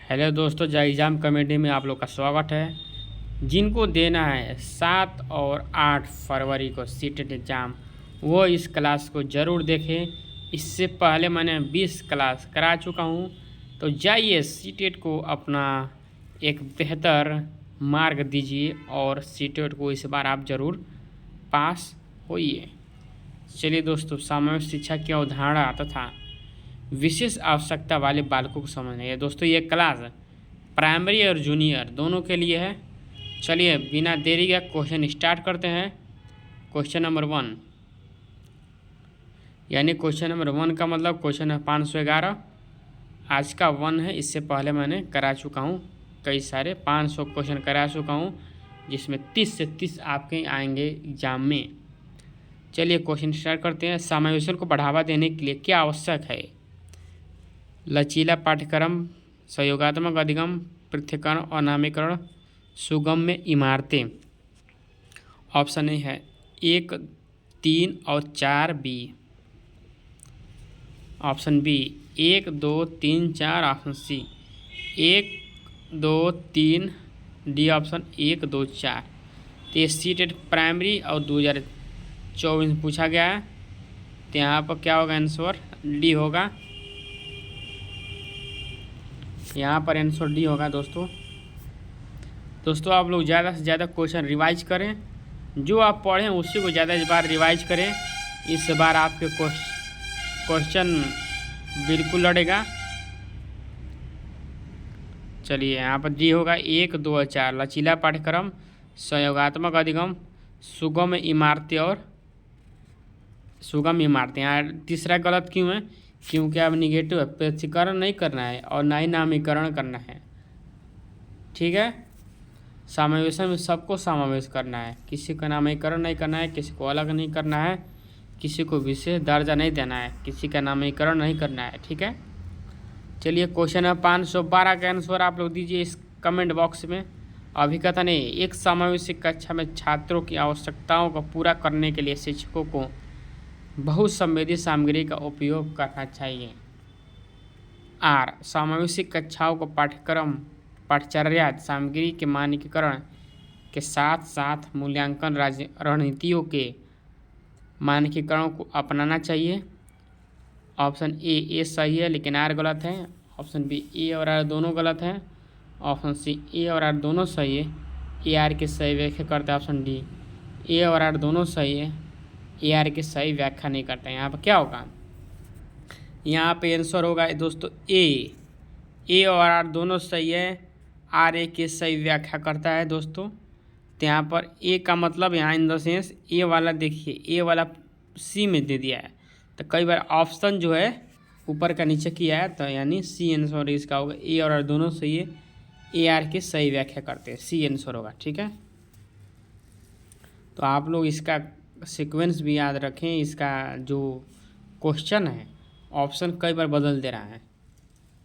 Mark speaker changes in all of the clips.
Speaker 1: Hello दोस्तों, जय exam committee में आप लोग का स्वागत है। जिनको देना है 7 और 8 फरवरी को सीटेट एग्ज़ाम, वो इस क्लास को ज़रूर देखें। इससे पहले मैंने 20 क्लास करा चुका हूँ, तो जाइए सीटेट को अपना एक बेहतर मार्ग दीजिए और सीटेट को इस बार आप ज़रूर पास होइए। चलिए दोस्तों, सामाजिक शिक्षा की अवधारणा तथा विशेष आवश्यकता वाले बालकों को समझना है। दोस्तों, ये क्लास प्राइमरी और जूनियर दोनों के लिए है। चलिए बिना देरी का क्वेश्चन स्टार्ट करते हैं। क्वेश्चन नंबर 1, यानी क्वेश्चन नंबर 1 का मतलब क्वेश्चन है 511। आज का 1 है, इससे पहले मैंने करा चुका हूँ कई सारे 500 क्वेश्चन करा चुका हूँ, जिसमें 30 से 30 आपके आएंगे एग्जाम में। चलिए क्वेश्चन स्टार्ट करते हैं। समावेशन को बढ़ावा देने के लिए क्या आवश्यक है? लचीला पाठ्यक्रम, सहयोगात्मक अधिगम, पृथक्करण और नामीकरण, सुगम्य इमारतें। ऑप्शन ए है 1, 3 और 4 B. Option B 1, 2, 3, 4। Option C 1, 2, 3 D. Option 1, 2, 4। तो ये सीटेट प्राइमरी और 2024 में पूछा गया है, तो यहाँ पर क्या होगा? आंसर डी होगा। यहाँ पर आंसर डी होगा। दोस्तों आप लोग ज़्यादा से ज़्यादा क्वेश्चन रिवाइज करें। जो आप पढ़ें उसी को ज़्यादा इस बार रिवाइज करें। इस बार आपके क्वेश्चन बिल्कुल लड़ेगा। चलिए यहाँ पर डी होगा 1, 2 और 4। लचीला पाठ्यक्रम, सहयोगात्मक अधिगम, सुगम इमारतें और सुगम इमारतें। यहाँ तीसरा गलत क्यों है? क्योंकि अब निगेटिव है, पृथक्करण नहीं करना है और ना ही नामीकरण करना है। ठीक है, समावेशन में सबको समावेश करना है, किसी का नामीकरण नहीं करना है, किसी को अलग नहीं करना है, किसी को विशेष दर्जा नहीं देना है, किसी का नामीकरण नहीं करना है। ठीक है, चलिए क्वेश्चन है 512 का आंसर आप लोग दीजिए इस कमेंट बॉक्स में। अभिकथन है, एक समावेशी कक्षा में छात्रों की आवश्यकताओं को पूरा करने के लिए शिक्षकों को बहुसंवेदी सामग्री का उपयोग करना चाहिए। आर, समावेशी कक्षाओं को पाठ्यचर्या सामग्री के मानकीकरण के साथ साथ मूल्यांकन रणनीतियों के मानकीकरण को अपनाना चाहिए। ऑप्शन ए सही है, लेकिन आर गलत है। ऑप्शन बी ए और आर दोनों गलत हैं। ऑप्शन सी ए और आर दोनों सही है, ए आर की सही व्याख्या करते हैं। ऑप्शन डी ए और आर दोनों सही है, ए आर की सही व्याख्या नहीं करते हैं। यहाँ पर क्या होगा? यहाँ पे आंसर होगा दोस्तों ए और आर दोनों सही है, आर ए की सही व्याख्या करता है दोस्तों। तो यहाँ पर ए का मतलब यहाँ इन द सेंस ए वाला, देखिए ए वाला सी में दे दिया है, तो कई बार ऑप्शन जो है ऊपर का नीचे किया है, तो यानी सी आंसर इसका होगा। ए और आर दोनों सही है, ए आर की सही व्याख्या करते हैं, सी आंसर होगा। ठीक है, तो आप लोग इसका सीक्वेंस भी याद रखें। इसका जो क्वेश्चन है ऑप्शन कई बार बदल दे रहा है।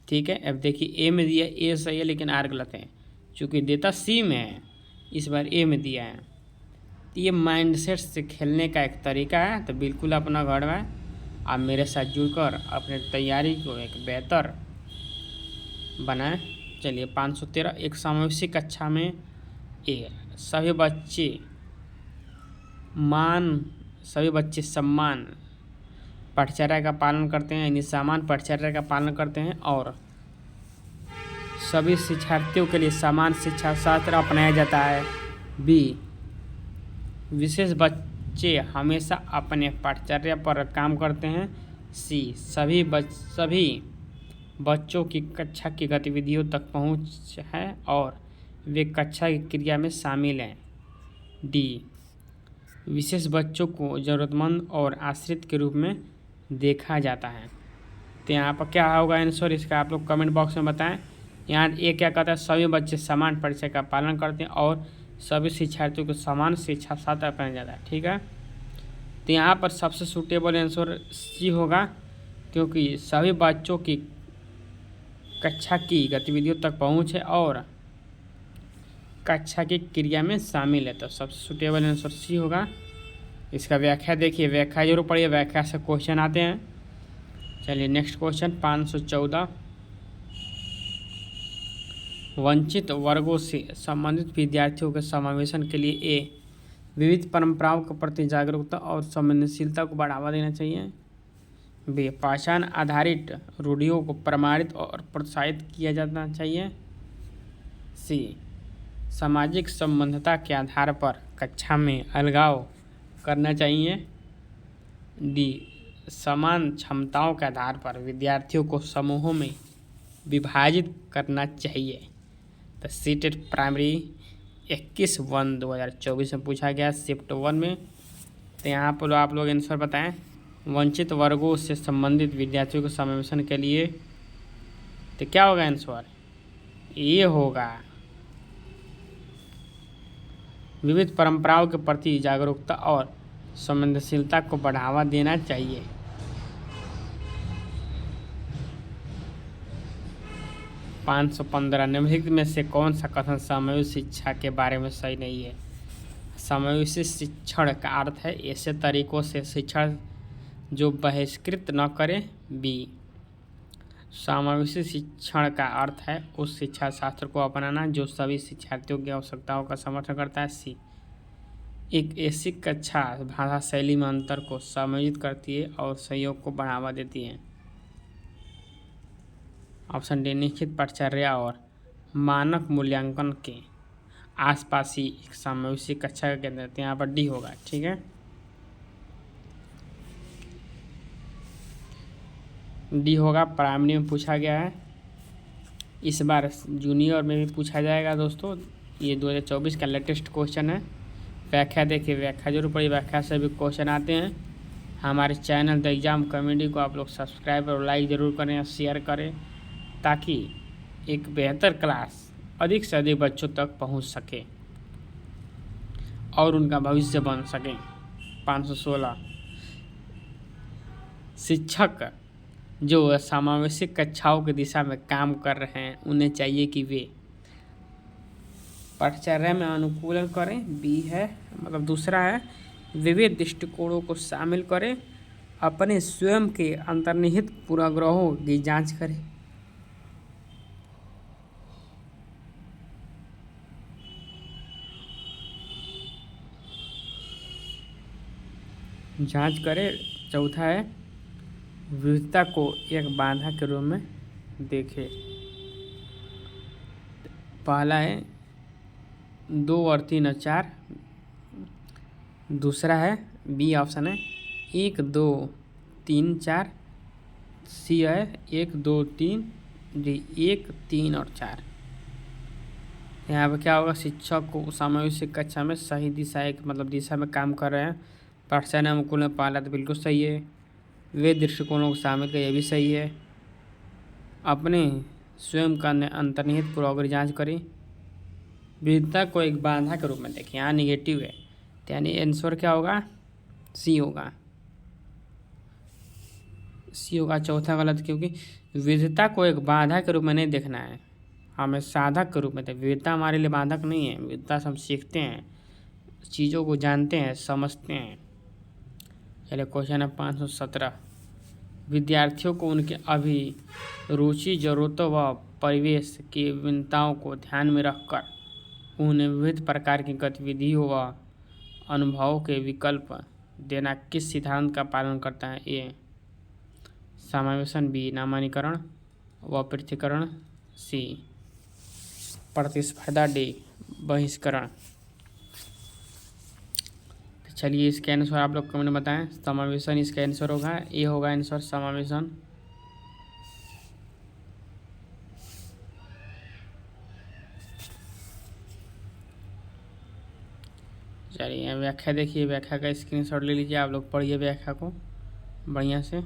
Speaker 1: ठीक है, अब देखिए ए में दिया, ए सही है लेकिन आर गलत है, चूँकि देता सी में है, इस बार ए में दिया है। तो ये माइंडसेट से खेलने का एक तरीका है। तो बिल्कुल अपना घर में आप मेरे साथ जुड़कर अपने तैयारी को एक बेहतर बनाएं। चलिए 513, एक समावेशी कक्षा में सभी बच्चे समान पाठ्यचर्या का पालन करते हैं, यानी समान पाठ्यचर्या का पालन करते हैं और सभी शिक्षार्थियों के लिए समान शिक्षा शास्त्र अपनाया जाता है। बी, विशेष बच्चे हमेशा अपने पाठ्यचर्या पर काम करते हैं। सी, सभी बच्चों की कक्षा की गतिविधियों तक पहुंच है और वे कक्षा की क्रिया में शामिल हैं। डी, विशेष बच्चों को ज़रूरतमंद और आश्रित के रूप में देखा जाता है। तो यहाँ पर क्या होगा आंसर इसका? आप लोग कमेंट बॉक्स में बताएं। यहाँ ए क्या कहता है? सभी बच्चे समान परिचय का पालन करते हैं और सभी शिक्षार्थियों को समान शिक्षा साथ अपनाया जाता है। ठीक है, तो यहाँ पर सबसे सूटेबल आंसर सी होगा, क्योंकि सभी बच्चों की कक्षा की गतिविधियों तक पहुँच है और कक्षा की क्रिया में शामिल है। तो सबसे सूटेबल आंसर सी होगा। इसका व्याख्या देखिए, व्याख्या जरूर पढ़िए, व्याख्या से क्वेश्चन आते हैं। चलिए नेक्स्ट क्वेश्चन 514, वंचित वर्गों से संबंधित विद्यार्थियों के समावेशन के लिए ए विविध परंपराओं के प्रति जागरूकता और संवेदनशीलता को बढ़ावा देना चाहिए। बी पहचान आधारित रूढ़ियों को प्रमाणित और प्रोत्साहित किया जाना चाहिए। सी सामाजिक संबद्धता के आधार पर कक्षा में अलगाव करना चाहिए। डी समान क्षमताओं के आधार पर विद्यार्थियों को समूहों में विभाजित करना चाहिए। तो सीटेट प्राइमरी 21/1/2024 में पूछा गया शिफ्ट 1 में। तो यहाँ पर आप लोग आंसर बताएं। वंचित वर्गों से संबंधित विद्यार्थियों के समावेशन के लिए तो क्या होगा आंसर? ये होगा विविध परंपराओं के प्रति जागरूकता और संवेदनशीलता को बढ़ावा देना चाहिए। पाँच सौ 15 निम्नलिखित में से कौन सा कथन समावेशी शिक्षा के बारे में सही नहीं है? समावेशी शिक्षण का अर्थ है ऐसे तरीकों से शिक्षण जो बहिष्कृत न करे। बी समावेशी शिक्षण का अर्थ है उस शिक्षा शास्त्र को अपनाना जो सभी शिक्षार्थियों की आवश्यकताओं का समर्थन करता है। सी एक ऐसी कक्षा भाषा शैली में अंतर को समायोजित करती है और सहयोग को बढ़ावा देती है। ऑप्शन डी निश्चित पाठचर्या और मानक मूल्यांकन के आसपास ही एक समावेशी कक्षा का केंद्र है। यहाँ पर डी होगा। ठीक है, डी होगा। प्राइमरी में पूछा गया है, इस बार जूनियर में भी पूछा जाएगा दोस्तों। ये 2024 का लेटेस्ट क्वेश्चन है। व्याख्या देखिए, व्याख्या जरूर पढ़िए, व्याख्या से भी क्वेश्चन आते हैं। हमारे चैनल द एग्जाम कम्युनिटी को आप लोग सब्सक्राइब और लाइक ज़रूर करें और शेयर करें ताकि एक बेहतर क्लास अधिक से अधिक बच्चों तक पहुंच सके और उनका भविष्य बन सके। 516 शिक्षक जो समावेशी कक्षाओं की दिशा में काम कर रहे हैं उन्हें चाहिए कि वे पाठचर्या में अनुकूलन करें। बी है, मतलब दूसरा है, विविध दृष्टिकोणों को शामिल करें, अपने स्वयं के अंतर्निहित पूर्वाग्रहों की जांच करें, चौथा है विविधता को एक बाधा के रूप में देखें। पहला है 2 और 3 और 4। दूसरा है बी ऑप्शन है 1 2 3 4। सी है 1 2 3। डी 1 3 और 4। यहाँ पर क्या होगा? शिक्षक को समावेशी कक्षा में सही दिशा दिशा में काम कर रहे हैं। पाठशाला अनुकूल में पहला तो बिल्कुल सही है। वे दृष्टिकोणों को शामिल कर, ये भी सही है। अपने स्वयं का अंतर्निहित पूर्वाग्रह जांच करें, विविधता को एक बाधा के रूप में देखें। यहाँ निगेटिव है, तो यानी आंसर क्या होगा? सी होगा। सी होगा। चौथा गलत, क्योंकि विविधता को एक बाधा के रूप में नहीं देखना है, हमें साधक के रूप में। विविधता हमारे लिए बाधक नहीं है। विविधता से हम सीखते हैं, चीज़ों को जानते हैं, समझते हैं। चलिए क्वेश्चन है 517। विद्यार्थियों को उनके अभिरुचि, जरूरतों व परिवेश की विभिन्नताओं को ध्यान में रखकर उन्हें विविध प्रकार की गतिविधियों व अनुभवों के विकल्प देना किस सिद्धांत का पालन करता है? ए समावेशन। बी नामांकन व पृथक्करण। सी प्रतिस्पर्धा। डी बहिष्करण। चलिए इसका आंसर आप लोग कमेंट में बताएं। समावेशन इसका आंसर होगा, ये होगा आंसर समावेशन। चलिए व्याख्या देखिए, व्याख्या का स्क्रीनशॉट ले लीजिए, आप लोग पढ़िए व्याख्या को बढ़िया से।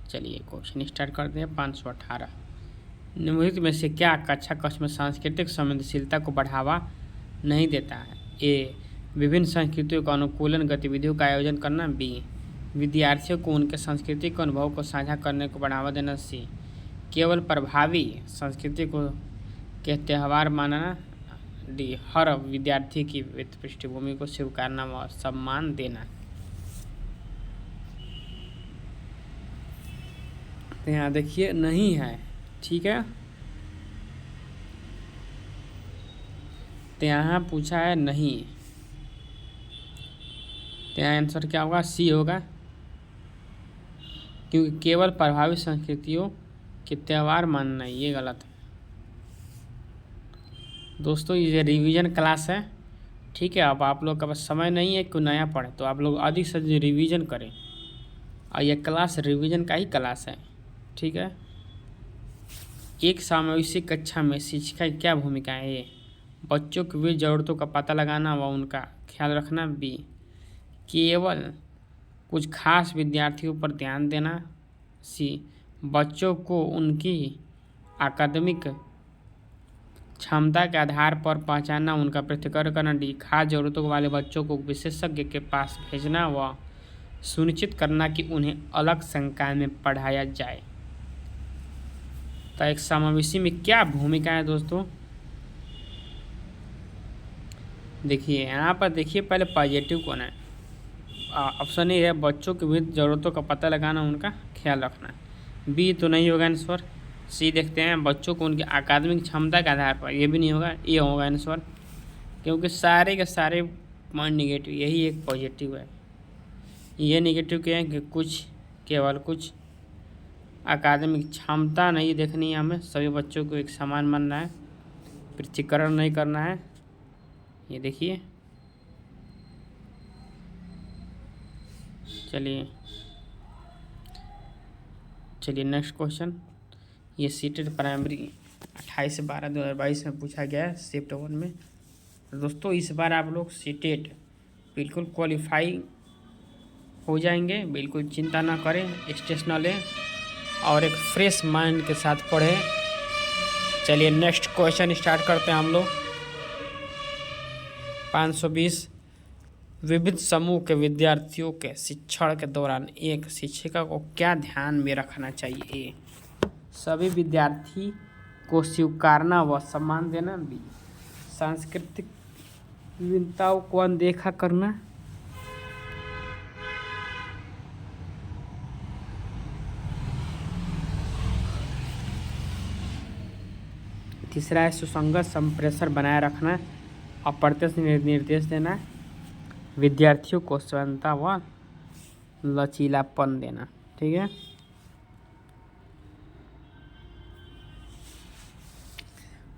Speaker 1: चलिए क्वेश्चन स्टार्ट करते हैं। 518 निम्नलिखित में से क्या कक्षा में सांस्कृतिक संवेदनशीलता को बढ़ावा नहीं देता है? ए विभिन्न संस्कृतियों का अनुकूलन गतिविधियों का आयोजन करना। बी विद्यार्थियों को उनके सांस्कृतिक अनुभव को साझा करने को बढ़ावा देना। सी केवल प्रभावी संस्कृति को के त्यौहार मानना। डी हर विद्यार्थी की पृष्ठभूमि को स्वीकारना व सम्मान देना। तो यहाँ देखिए नहीं है, ठीक है। तो यहाँ पूछा है नहीं, तो यहाँ आंसर क्या होगा, सी होगा, क्योंकि केवल प्रभावित संस्कृतियों के त्यौहार मानना, ये गलत है। दोस्तों ये रिवीजन क्लास है, ठीक है। अब आप लोग का बस समय नहीं है कोई नया पढ़े, तो आप लोग अधिक से अधिक रिवीजन करें, और यह क्लास रिवीजन का ही क्लास है, ठीक है। एक सामावेशी कक्षा में शिक्षिका की क्या भूमिका है? ए, बच्चों की विभिन्न ज़रूरतों का पता लगाना व उनका ख्याल रखना। बी, केवल कुछ खास विद्यार्थियों पर ध्यान देना। सी, बच्चों को उनकी अकादमिक क्षमता के आधार पर पहचानना, उनका पृथक्करण करना। डी, खास जरूरतों वाले बच्चों को विशेषज्ञ के पास भेजना व सुनिश्चित करना कि उन्हें अलग संकाय में पढ़ाया जाए। तो एक समावेशी में क्या भूमिका है दोस्तों? देखिए यहाँ पर, देखिए पहले पॉजिटिव कौन है? ऑप्शन ए है बच्चों की विविध ज़रूरतों का पता लगाना, उनका ख्याल रखना। बी तो नहीं होगा आंसर। सी देखते हैं, बच्चों को उनकी अकादमिक क्षमता के आधार पर, ये भी नहीं होगा। ए होगा आंसर, क्योंकि सारे के सारे पॉइंट निगेटिव, यही एक पॉजिटिव है। ये निगेटिव क्या है कि कुछ, केवल कुछ, अकादमिक क्षमता नहीं देखनी है हमें, सभी बच्चों को एक समान मानना है, पृथक्करण नहीं करना है। ये देखिए, चलिए नेक्स्ट क्वेश्चन। ये सीटेड प्राइमरी 28/12/2022 में पूछा गया है, शिफ्ट 1 में। तो दोस्तों इस बार आप लोग सीटेड बिल्कुल क्वालिफाई हो जाएंगे, बिल्कुल चिंता ना करें, स्टेशनल लें और एक फ्रेश माइंड के साथ पढ़ें। चलिए नेक्स्ट क्वेश्चन स्टार्ट करते हैं हम लोग। 520, विविध समूह के विद्यार्थियों के शिक्षण के दौरान एक शिक्षिका को क्या ध्यान में रखना चाहिए? सभी विद्यार्थी को स्वीकारना व सम्मान देना। बी, सांस्कृतिक विभिन्नताओं को अनदेखा करना। तीसरा है सुसंगत संप्रेषण बनाए रखना, अप्रत्यक्ष निर्देश देना, विद्यार्थियों को स्वतंत्रता व लचीलापन देना। ठीक है,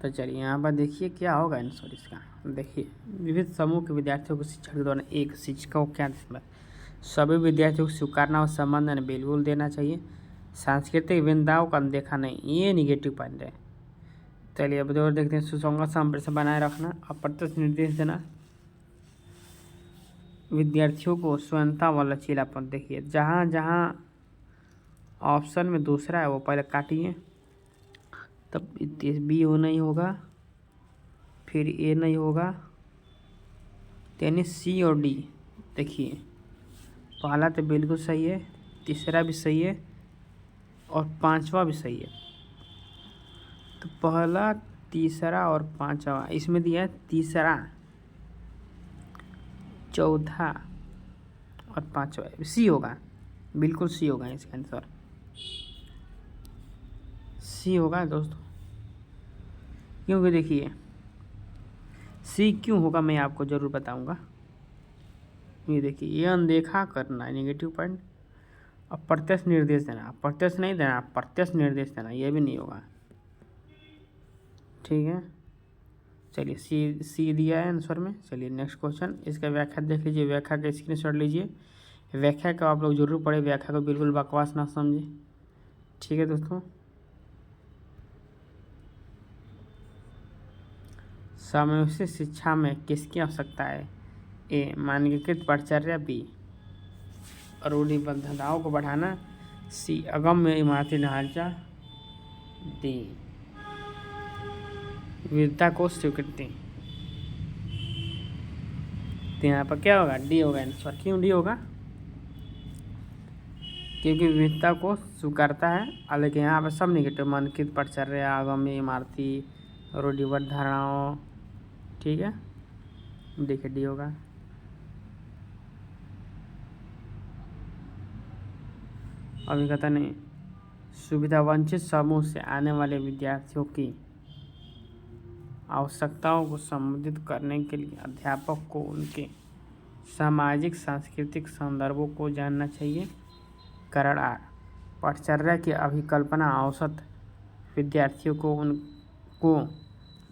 Speaker 1: तो चलिए यहाँ पर देखिए क्या होगा आंसर इसका। देखिए, विविध समूह के विद्यार्थियों को शिक्षा के दौरान एक शिक्षिका को क्या, सभी विद्यार्थियों को स्वीकारना और सम्मान देना बिल्कुल देना चाहिए। सांस्कृतिक विभिन्नताओं का अनदेखा नहीं, ये निगेटिव पॉइंट है। चलिए अब और देखते हैं, सुसंगत संप्रेषण बनाए रखना, अप्रत्यक्ष निर्देश देना, विद्यार्थियों को स्वतंत्रता व लचीलापन। देखिए जहाँ जहाँ ऑप्शन में दूसरा है वो पहले काटिए, तब बी ओ नहीं होगा, फिर ए नहीं होगा, यानी सी और डी। देखिए पहला तो बिल्कुल सही है, तीसरा भी सही है और पांचवा भी सही है। तो पहला, तीसरा और पांचवा, इसमें दिया है तीसरा, चौथा और पांचवा, सी होगा, बिल्कुल सी होगा इसका आंसर, सी होगा दोस्तों। क्योंकि देखिए सी क्यों होगा मैं आपको ज़रूर बताऊंगा। ये देखिए, ये अनदेखा करना है निगेटिव पॉइंट, और प्रत्यक्ष निर्देश देना, प्रत्यक्ष नहीं देना, प्रत्यक्ष निर्देश देना, ये भी नहीं होगा। ठीक है, चलिए सी दिया है आंसर में। चलिए नेक्स्ट क्वेश्चन, इसका व्याख्या देख लीजिए, व्याख्या का स्क्रीनशॉट लीजिए, व्याख्या का आप लोग जरूर पढ़े, व्याख्या को बिल्कुल बकवास ना समझे। ठीक है दोस्तों, समावेशी शिक्षा में किसकी आवश्यकता है? ए, मानकीकृत पाठचर्या। बी, रूढ़िबद्धताओं को बढ़ाना। सी, अगम्य इमारती ढांचा। डी, विविधता को स्वीकृति। तो यहाँ पर क्या होगा? डी होगा आंसर। क्यों डी होगा? क्योंकि विविधता को स्वीकारता है, हालांकि यहाँ पर सब निगेटिव, मानकीकृत पाठचर्या, अगम्य इमारती, रूढ़िबद्ध धारणाओं। ठीक है, देखिए डी होगा। अभिज्ञता नहीं, सुविधा वंचित समूह से आने वाले विद्यार्थियों की आवश्यकताओं को संबोधित करने के लिए अध्यापक को उनके सामाजिक सांस्कृतिक संदर्भों को जानना चाहिए। कारण आर, पाठचर्या की अभिकल्पना औसत विद्यार्थियों को उनको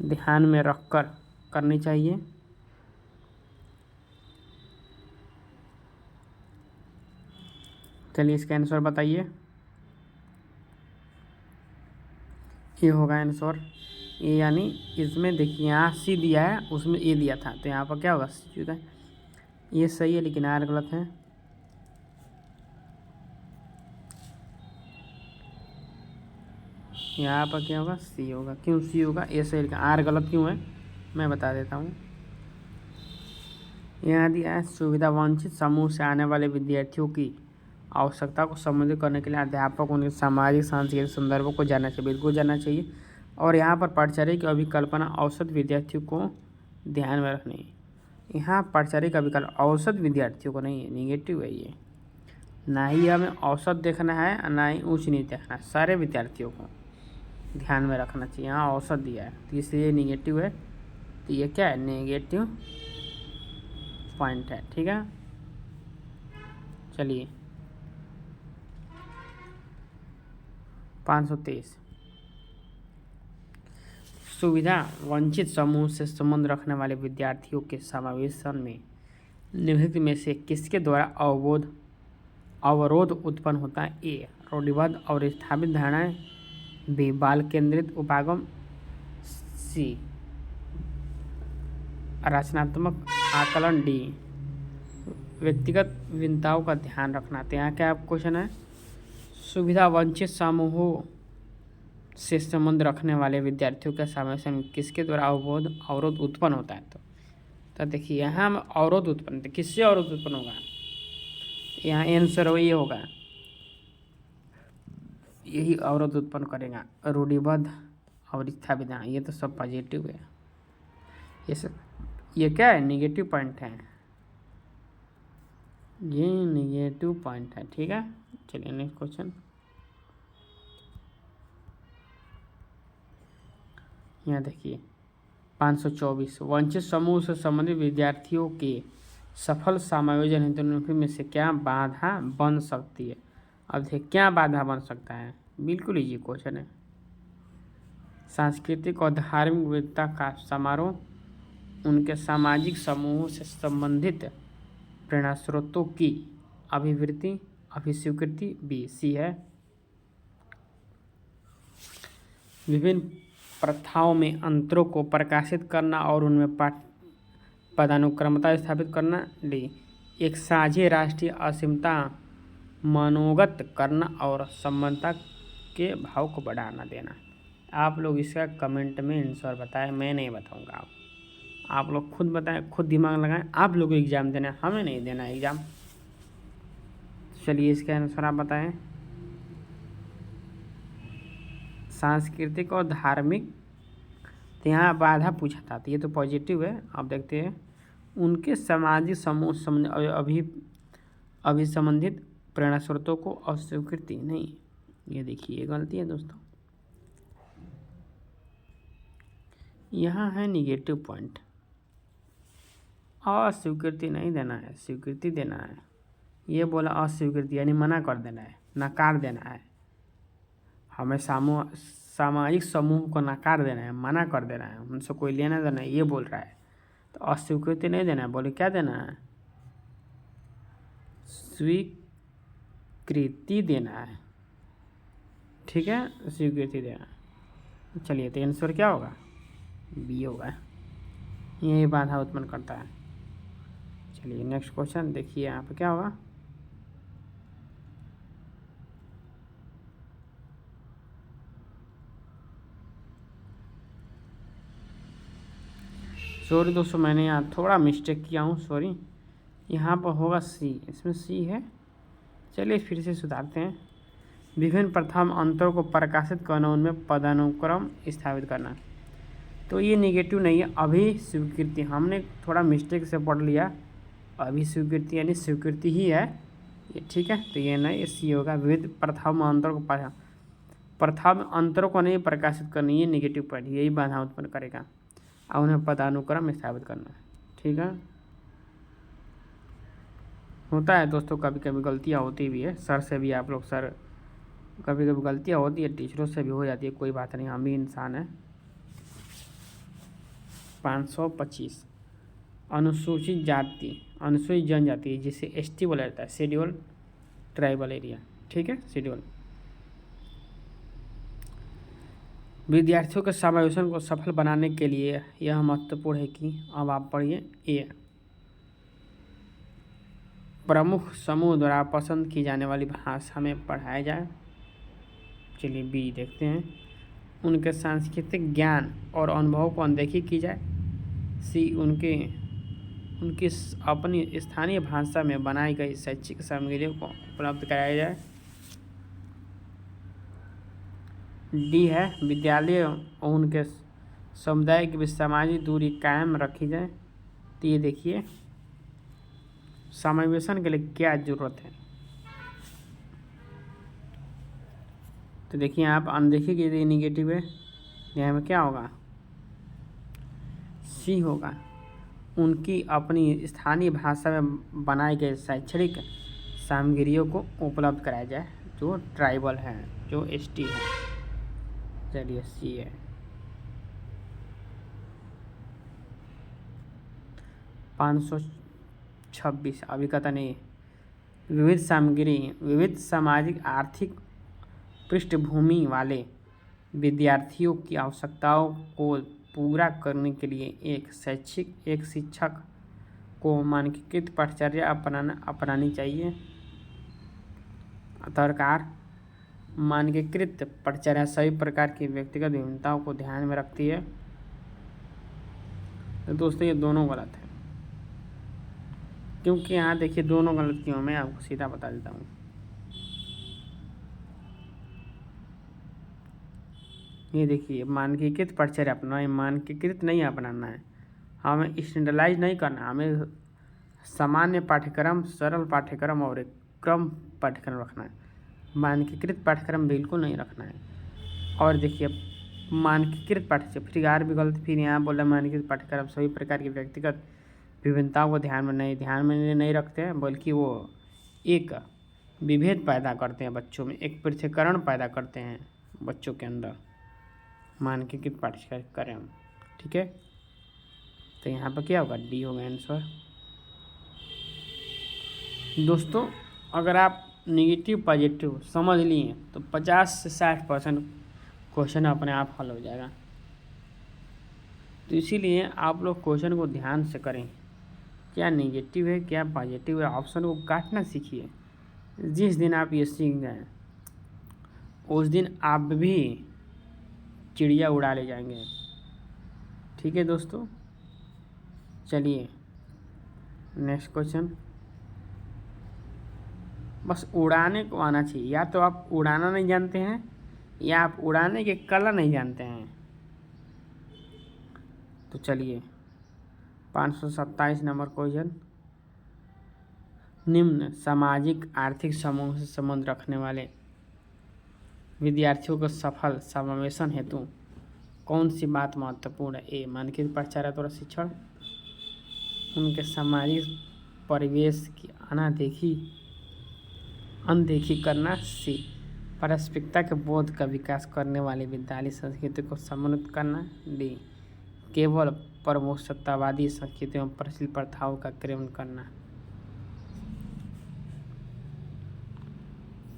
Speaker 1: ध्यान में रखकर करनी चाहिए। चलिए इसका आंसर बताइए। ये होगा आंसर ए, यानी इसमें देखिए यहाँ सी दिया है, उसमें ए दिया था, तो यहाँ पर क्या होगा सी होगा। ये सही है लेकिन आर गलत है। यहाँ पर क्या होगा सी होगा। क्यों सी होगा, ए सही लिखा, आर गलत क्यों है मैं बता देता हूँ। यहाँ दिया है सुविधा वंचित समूह से आने वाले विद्यार्थियों की आवश्यकता को संबोधित करने के लिए अध्यापक उनके सामाजिक सांस्कृतिक संदर्भों को जानना चाहिए, बिल्कुल जानना चाहिए। और यहाँ पर पाठचर्या की अभिकल्पना औसत विद्यार्थियों को ध्यान में रखनी है। यहाँ पाठचर्या का विकल्प औसत विद्यार्थियों को नहीं है, निगेटिव है ये। ना ही हमें औसत देखना है ना ही उच्च नीच देखना है, सारे विद्यार्थियों को ध्यान में रखना चाहिए। यहाँ औसत दिया है तो इसलिए निगेटिव है, तो ये क्या है नेगेटिव पॉइंट है। ठीक है, चलिए 523 सुविधा वंचित समूह से संबंध रखने वाले विद्यार्थियों के समावेशन में निम्नलिखित में से किसके द्वारा अवरोध उत्पन्न होता है। ए, रूढ़िबद्ध और स्थापित धारणाएं। बी, बाल केंद्रित उपागम। सी, रचनात्मक आकलन। डी, व्यक्तिगत भिन्नताओं का ध्यान रखना। तो यहाँ क्या क्वेश्चन है, सुविधा वंचित समूहों से संबंध रखने वाले विद्यार्थियों के समावेशन में किसके द्वारा अवरोध उत्पन्न होता है। तो देखिए यहाँ में अवरोध उत्पन्न, तो किससे अवरोध उत्पन्न होगा, यहाँ आंसर ये होगा, यही अवरोध उत्पन्न करेगा रूढ़िबद्ध और स्थापित। ये तो सब पॉजिटिव है, ये सब ये क्या है निगेटिव पॉइंट है, ये निगेटिव पॉइंट है। ठीक है, चलिए नेक्स्ट क्वेश्चन। यहाँ देखिए 524 वंचित समूह से संबंधित विद्यार्थियों के सफल समायोजन हेतु निम्नलिखित में से क्या बाधा बन सकती है। अब देखिए क्या बाधा बन सकता है, बिल्कुल इजी क्वेश्चन है। सांस्कृतिक और धार्मिक विविधता का समारोह, उनके सामाजिक समूहों से संबंधित प्रेरणा स्रोतों की अभिवृद्धि अभिस्वीकृति। बी, सी है विभिन्न प्रथाओं में अंतरों को प्रकाशित करना और उनमें पदानुक्रमता स्थापित करना। डी, एक साझे राष्ट्रीय असीमता मनोगत करना और समानता के भाव को बढ़ाना देना। आप लोग इसका कमेंट में आंसर बताएं, मैं नहीं बताऊंगा, आप लोग खुद बताएं, खुद दिमाग लगाएं। आप लोग को एग्ज़ाम देना है, हमें नहीं देना एग्ज़ाम। चलिए इसका आंसर आप बताएं। सांस्कृतिक और धार्मिक, तो यहाँ बाधा पूछा था, तो ये तो पॉजिटिव है। अब देखते हैं उनके सामाजिक समूह अभिसंबंधित प्रेरणा स्रोतों को अस्वीकृति नहीं, ये देखिए ये गलती है दोस्तों, यहाँ है निगेटिव पॉइंट। अस्वीकृति नहीं देना है, स्वीकृति देना है। ये बोला अस्वीकृति यानी मना कर देना है, नकार देना है। हमें सामाजिक समूह को नकार देना है, मना कर देना है, उनसे कोई लेना देना है, ये बोल रहा है। तो अस्वीकृति नहीं देना है, बोले क्या देना है, स्वीकृति देना है। ठीक है, स्वीकृति देना। चलिए तो आंसर क्या होगा, बी होगा, यही बाधा उत्पन्न करता है। चलिए नेक्स्ट क्वेश्चन देखिए यहाँ पे क्या होगा। सॉरी दोस्तों, मैंने यहाँ थोड़ा मिस्टेक किया हूँ, सॉरी। यहाँ पर होगा सी, इसमें सी है। चलिए फिर से सुधारते हैं। विभिन्न प्रथा में अंतरों को प्रकाशित करना, उनमें पदानुक्रम स्थापित करना, तो ये निगेटिव नहीं है। अभी स्वीकृति हमने थोड़ा मिस्टेक से पढ़ लिया, अभी स्वीकृति यानी स्वीकृति ही है ये। ठीक है, तो ये नहीं, ये सी होगा। विविध प्रथाओं में अंतरों को प्रथा में अंतरों को नहीं प्रकाशित करनी, ये निगेटिव पॉइंट, यही बाधा उत्पन्न करेगा। और उन्हें पदानुक्रम स्थापित करना। ठीक है, होता है दोस्तों, कभी कभी गलतियाँ होती भी है, सर से भी आप लोग, सर कभी कभी गलतियाँ होती है, टीचरों से भी हो जाती है, कोई बात नहीं, हम भी इंसान हैं। 525 अनुसूचित जाति, अनुसूचित जनजाति जिसे एसटी बोला जाता है, शेड्यूल ट्राइबल एरिया। ठीक है, शेड्यूल। विद्यार्थियों के समावेशन को सफल बनाने के लिए यह महत्वपूर्ण है कि, अब आप पढ़िए, ए प्रमुख समूह द्वारा पसंद की जाने वाली भाषा में पढ़ाया जाए। चलिए बी देखते हैं, उनके सांस्कृतिक ज्ञान और अनुभव को अनदेखी की जाए। सी उनकी अपनी स्थानीय भाषा में बनाई गई शैक्षिक सामग्रियों को उपलब्ध कराया जाए। डी है, विद्यालय और उनके समुदाय के बीच सामाजिक दूरी कायम रखी जाए। तो ये देखिए समावेशन के लिए क्या ज़रूरत है, तो देखिए आप अनदेखी की निगेटिव है, यहाँ में क्या होगा, सी होगा, उनकी अपनी स्थानीय भाषा में बनाए गए शैक्षणिक सामग्रियों को उपलब्ध कराया जाए जो ट्राइबल हैं, जो एसटी हैं। चलिए सी है। 526 अभी कहता नहीं, विविध सामग्री, विविध सामाजिक आर्थिक पृष्ठभूमि वाले विद्यार्थियों की आवश्यकताओं को पूरा करने के लिए एक शिक्षक को मानकीकृत पाठचर्या अपनानी चाहिए। सरकार मानकीकृत पाठचर्या सभी प्रकार की व्यक्तिगत विभिन्नताओं को ध्यान में रखती है। तो दोस्तों ये दोनों गलत है, क्योंकि यहाँ देखिए दोनों गलत क्यों, मैं आपको सीधा बता देता हूँ। ये देखिए मानकीकृत पाठचर्या अपनाना है, मानकीकृत नहीं अपनाना है, हमें स्टैंडर्डाइज नहीं करना, हमें सामान्य पाठ्यक्रम, सरल पाठ्यक्रम और एक क्रम पाठ्यक्रम रखना है, मानकीकृत पाठ्यक्रम बिल्कुल नहीं रखना है। और देखिए मानकीकृत पाठ्यक्रम, फिर यार भी गलत, फिर यहाँ बोला मानकीकृत पाठ्यक्रम सभी प्रकार की व्यक्तिगत विभिन्नताओं को ध्यान में नहीं रखते हैं, बल्कि वो एक विभेद पैदा करते हैं बच्चों में, एक पृथक्करण पैदा करते हैं बच्चों के अंदर, मानकीकृत पाठ्यक्रम। ठीक है, तो यहाँ पर क्या होगा, डी होगा आंसर। दोस्तों अगर आप नेगेटिव पॉजिटिव समझ लिए तो 50 से 60% क्वेश्चन अपने आप हल हो जाएगा। तो इसीलिए आप लोग क्वेश्चन को ध्यान से करें, क्या नेगेटिव है क्या पॉजिटिव है, ऑप्शन को काटना सीखिए। जिस दिन आप ये सीख गए उस दिन आप भी चिड़िया उड़ा ले जाएंगे। ठीक है दोस्तों, चलिए नेक्स्ट क्वेश्चन। बस उड़ाने को आना चाहिए, या तो आप उड़ाना नहीं जानते हैं या आप उड़ाने के कला नहीं जानते हैं। तो चलिए 527 नंबर क्वेश्चन, निम्न सामाजिक आर्थिक समूह से संबंध रखने वाले विद्यार्थियों को सफल समावेशन हेतु कौन सी बात महत्वपूर्ण है। ए मानकीकृत पाठचर्या द्वारा शिक्षण, उनके सामाजिक परिवेश की अनदेखी करना। सी पारस्परिकता के बोध का विकास करने वाली विद्यालय संस्कृति को सम्मानित करना। डी केवल प्रमुखतावादी संस्कृतियों एवं प्रचलित प्रथाओं का क्रियान्वयन करना।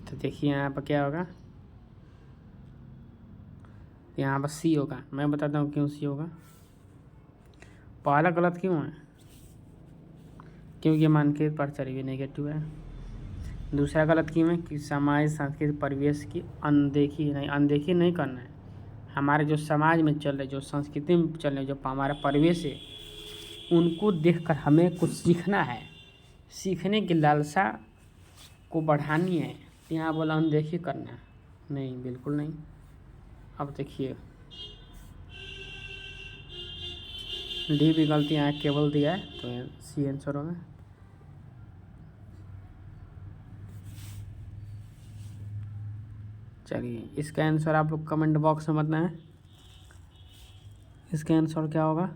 Speaker 1: तो देखिए यहाँ पर क्या होगा, यहाँ पर सी होगा। मैं बताता हूँ क्यों सी होगा। पहला गलत क्यों है, क्योंकि मानकीकृत पाठचर्या भी नेगेटिव है। दूसरा गलत क्यों है कि समाज सांस्कृतिक परिवेश की अनदेखी नहीं करना है। हमारे जो समाज में चल रहे, जो संस्कृति में चल रहे, जो हमारा परिवेश है, उनको देखकर हमें कुछ सीखना है, सीखने की लालसा को बढ़ानी है। यहाँ बोला अनदेखी करना, नहीं बिल्कुल नहीं। अब देखिए डी भी गलती यहाँ केवल दिया है, तो सी आंसर होगा। चलिए इसका आंसर आप लोग कमेंट बॉक्स में बताना है। इसका आंसर क्या होगा?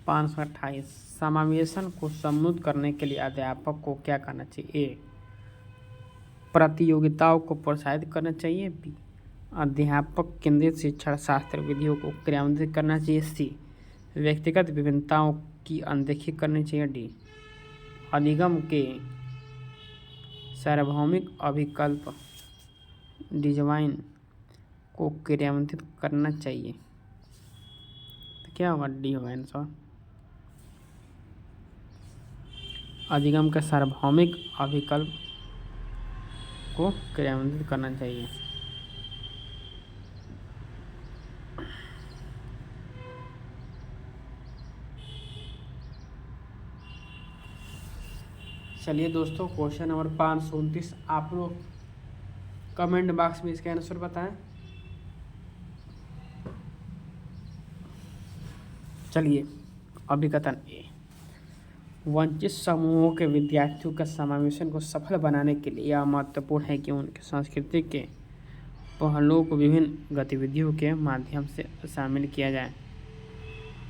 Speaker 1: 528। समावेशन को समृद्ध करने के लिए अध्यापक को क्या करना चाहिए? ए, प्रतियोगिताओं को प्रोत्साहित करना चाहिए। बी, अध्यापक केंद्रित शिक्षण शास्त्र विधियों को क्रियान्वित करना चाहिए। सी, व्यक्तिगत विभिन्नताओं की अनदेखी करनी चाहिए। डी, अधिगम के सार्वभौमिक अभिकल्प डिजाइन को क्रियान्वित करना चाहिए। तो क्या होगा? डी होगा आंसर। अधिगम के सार्वभौमिक अभिकल्प को क्रियान्वित करना चाहिए। चलिए दोस्तों, क्वेश्चन नंबर 529 आप लोग कमेंट बॉक्स में इसका आंसर बताएं। चलिए अभिकथन ए, वंचित समूहों के विद्यार्थियों का समावेशन को सफल बनाने के लिए यह महत्वपूर्ण है कि उनके संस्कृति के पहलुओं को विभिन्न गतिविधियों के माध्यम से शामिल किया जाए।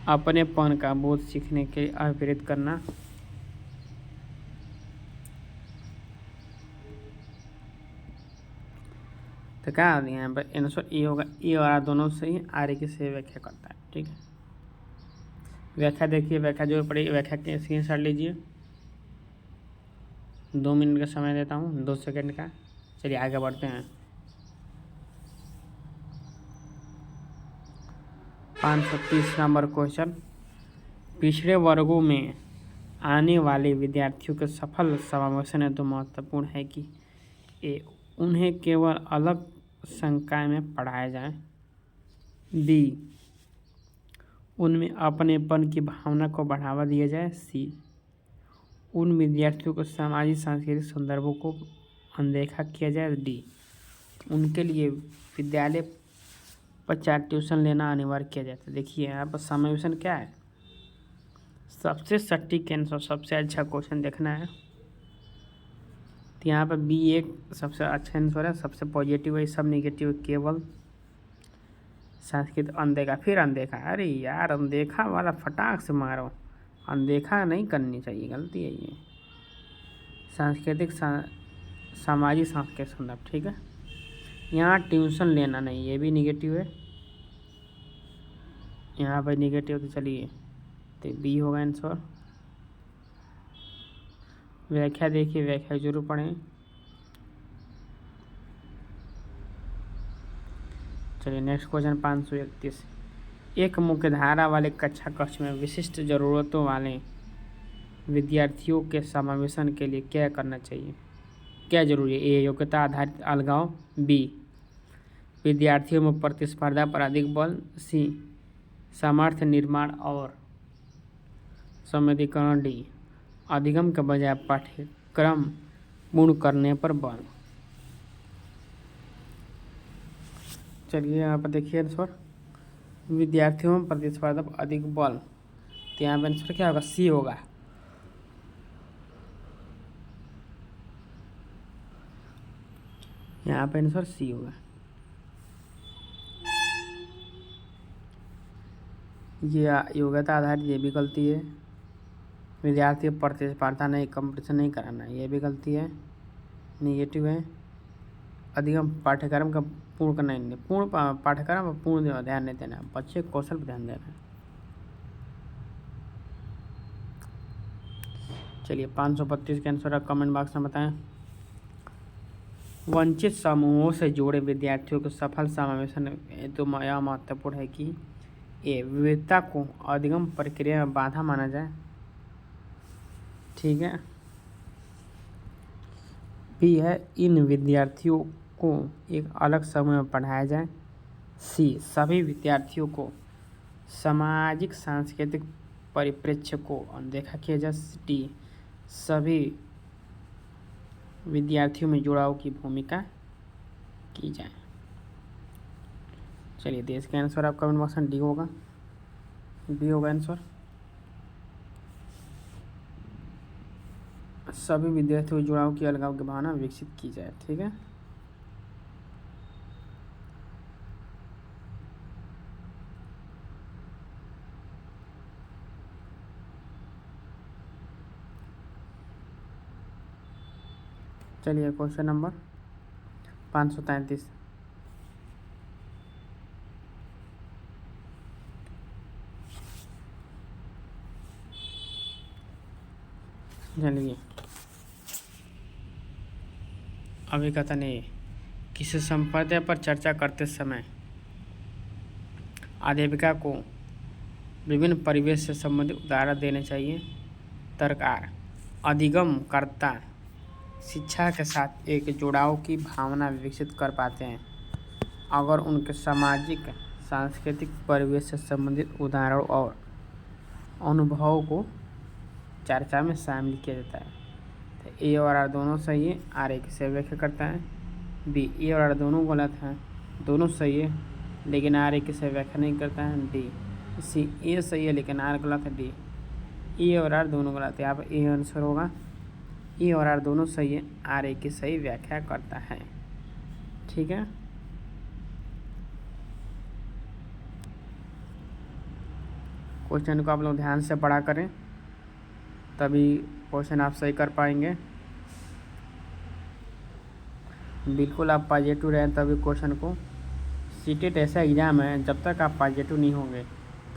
Speaker 1: अपनेपन का बोध सीखने के लिए अभिप्रेरित करना। तो क्या यहाँ पर आंसर ए होगा। ए और दोनों से ही आर्य की से व्याख्या करता है। ठीक है, व्याख्या देखिए, व्याख्या जो पड़ी, व्याख्या के स्क्रीनशॉट लीजिए। 2 मिनट का समय देता हूँ, 2 सेकंड का। चलिए आगे बढ़ते हैं। 530 नंबर क्वेश्चन, पिछड़े वर्गों में आने वाले विद्यार्थियों के सफल समावेशन हेतु महत्वपूर्ण है कि ए, उन्हें केवल अलग संकाय में पढ़ाया जाए। बी, उनमें अपनेपन की भावना को बढ़ावा दिया जाए। सी, उन विद्यार्थियों को सामाजिक सांस्कृतिक संदर्भों को अनदेखा किया जाए। डी, उनके लिए विद्यालय पर ट्यूशन लेना अनिवार्य किया जाता है। देखिए यहाँ पर समावेशन क्या है, सबसे सटीक आंसर, सबसे अच्छा क्वेश्चन देखना है। तो यहाँ पर बी एक सबसे अच्छा आंसर है, सबसे पॉजिटिव है, सब नेगेटिव केवल सांस्कृतिक अनदेखा। फिर अनदेखा, अरे यार अनदेखा वाला फटाक से मारो, अनदेखा नहीं करनी चाहिए, गलती है ये। सांस्कृतिक सामाजिक सांस्कृतिक संदर्भ, ठीक है। यहाँ ट्यूशन लेना नहीं, ये भी निगेटिव है, यहाँ पर निगेटिव। तो चलिए तो बी होगा आंसर। व्याख्या देखिए, व्याख्या जरूर पढ़ें। चलिए नेक्स्ट क्वेश्चन 531, एक मुख्य धारा वाले कक्षा कक्ष में विशिष्ट ज़रूरतों वाले विद्यार्थियों के समावेशन के लिए क्या करना चाहिए? क्या जरूरी है? ए, योग्यता आधारित अलगाव। बी, विद्यार्थियों में प्रतिस्पर्धा पर अधिक बल। सी, सामर्थ्य निर्माण और संवेदीकरण। डी, अधिगम के बजाय पाठ्यक्रम पूर्ण करने पर बल। चलिए यहाँ पर देखिए आंसर, विद्यार्थियों में प्रतिस्पर्धा पर अधिक बल। तो यहाँ पर आंसर क्या होगा? सी होगा। यहाँ पर आंसर सी होगा। ये योग्यता आधारित, ये भी गलती है। विद्यार्थी प्रतिस्पर्धा नहीं, कंपटीशन नहीं कराना, ये भी गलती है, निगेटिव है। अधिगम पाठ्यक्रम का पूर्ण करना नहीं, पूर्ण पाठ्यक्रम पर पूर्ण ध्यान नहीं देना, बच्चे कौशल पर ध्यान देना। चलिए 532 के आंसर कमेंट बॉक्स में बताएं। वंचित समूहों से जुड़े विद्यार्थियों के सफल समावेशन हेतु यह महत्वपूर्ण है कि ए, विविधता को अधिगम प्रक्रिया में बाधा माना जाए। ठीक है। बी है, इन विद्यार्थियों को एक अलग समूह में पढ़ाया जाए। सी, सभी विद्यार्थियों को सामाजिक सांस्कृतिक परिप्रेक्ष्य को अनदेखा किया जाए। डी, सभी विद्यार्थियों में जुड़ाव की भूमिका की जाए। चलिए देश का आंसर आप कमेंट बॉक्स में डी होगा, बी होगा आंसर। सभी विद्यार्थियों जुड़ाव की अलगाव की भावना विकसित की जाए। ठीक है। चलिए क्वेश्चन नंबर 533। चलिए अभी कथन है, किसी संप्रदाय पर चर्चा करते समय अध्यापिका को विभिन्न परिवेश से संबंधित उदाहरण देने चाहिए। तर्ककार अधिगम कर्ता शिक्षा के साथ एक जुड़ाव की भावना विकसित कर पाते हैं अगर उनके सामाजिक सांस्कृतिक परिवेश से संबंधित उदाहरण और अनुभवों को चर्चा में शामिल किया जाता है। तो ए और आर दोनों सही है, आर एक से व्याख्या करता है। बी ए और आर दोनों गलत हैं, दोनों सही है लेकिन आर एक से व्याख्या नहीं करता है। डी सी ए सही है लेकिन आर गलत है। डी ए और आर दोनों गलत है, यहाँ पर ए आंसर होगा। ए और आर दोनों सही है, आर एक की सही व्याख्या करता है। ठीक है, क्वेश्चन को आप लोग ध्यान से पढ़ा करें तभी क्वेश्चन आप सही कर पाएंगे। बिल्कुल आप पॉजिटिव रहें तभी क्वेश्चन को, सीटेट ऐसा एग्ज़ाम है जब तक आप पॉजिटिव नहीं होंगे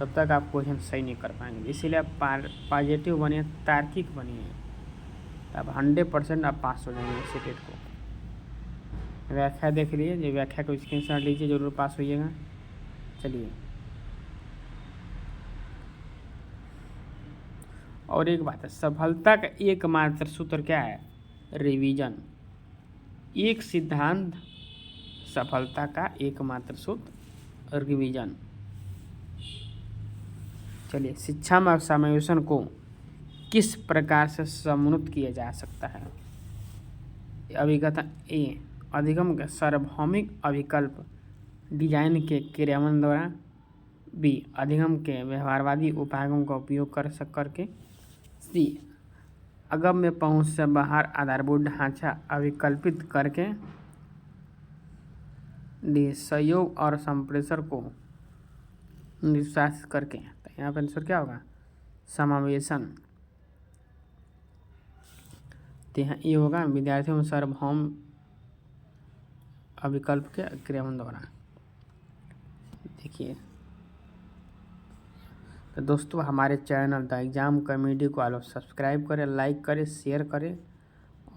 Speaker 1: तब तक आप क्वेश्चन सही नहीं कर पाएंगे। इसीलिए आप पॉजिटिव बनिए, तार्किक बनिए, तब 100% आप पास हो जाएंगे सीटेट को। व्याख्या देख लीजिए, जो व्याख्या को स्क्रीनशॉट लीजिए, जरूर पास होइएगा। चलिए और एक बात है, सफलता का एकमात्र सूत्र क्या है? रिवीजन। एक सिद्धांत सफलता का एकमात्र सूत्र रिवीजन। चलिए शिक्षा में समावेशन को किस प्रकार से समन्वित किया जा सकता है? अभिकथन ए अधिगम के सार्वभौमिक अभिकल्प डिजाइन के क्रियान्वयन द्वारा। बी अधिगम के व्यवहारवादी उपायों का उपयोग करके। सी अगम्य पहुंच से बाहर आधारभूत ढांचा अभिकल्पित करके। डी सहयोग और संप्रेषण को निष्कासित करके। तो यहाँ पर आंसर क्या होगा? समावेशन। तो यहाँ ये होगा विद्यार्थियों में सार्वभौम अभिकल्प के क्रियान्वयन द्वारा। देखिए तो दोस्तों हमारे चैनल द एग्ज़ाम कॉमेडी को आप लोग सब्सक्राइब करें, लाइक करें, शेयर करें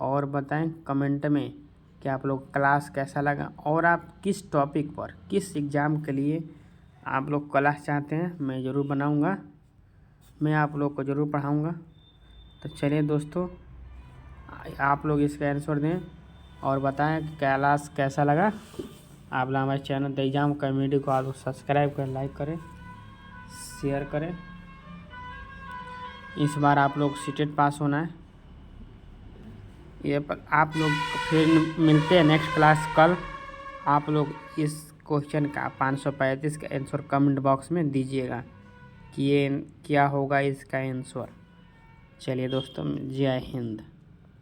Speaker 1: और बताएं कमेंट में कि आप लोग क्लास कैसा लगा और आप किस टॉपिक पर, किस एग्ज़ाम के लिए आप लोग क्लास चाहते हैं। मैं ज़रूर बनाऊंगा, मैं आप लोग को ज़रूर पढ़ाऊंगा। तो चलिए दोस्तों आप लोग इसका आंसर दें और बताएं कि क्लास कैसा लगा। आप लोग हमारे चैनल द एग्ज़ाम कॉमेडी को आप लोग सब्सक्राइब करें, लाइक करें, शेयर करें। इस बार आप लोग सीटेट पास होना है। ये पर आप लोग फिर मिलते हैं नेक्स्ट क्लास कल। आप लोग इस क्वेश्चन का 535 का आंसर कमेंट बॉक्स में दीजिएगा कि ये क्या होगा इसका आंसर। चलिए दोस्तों, जय हिंद।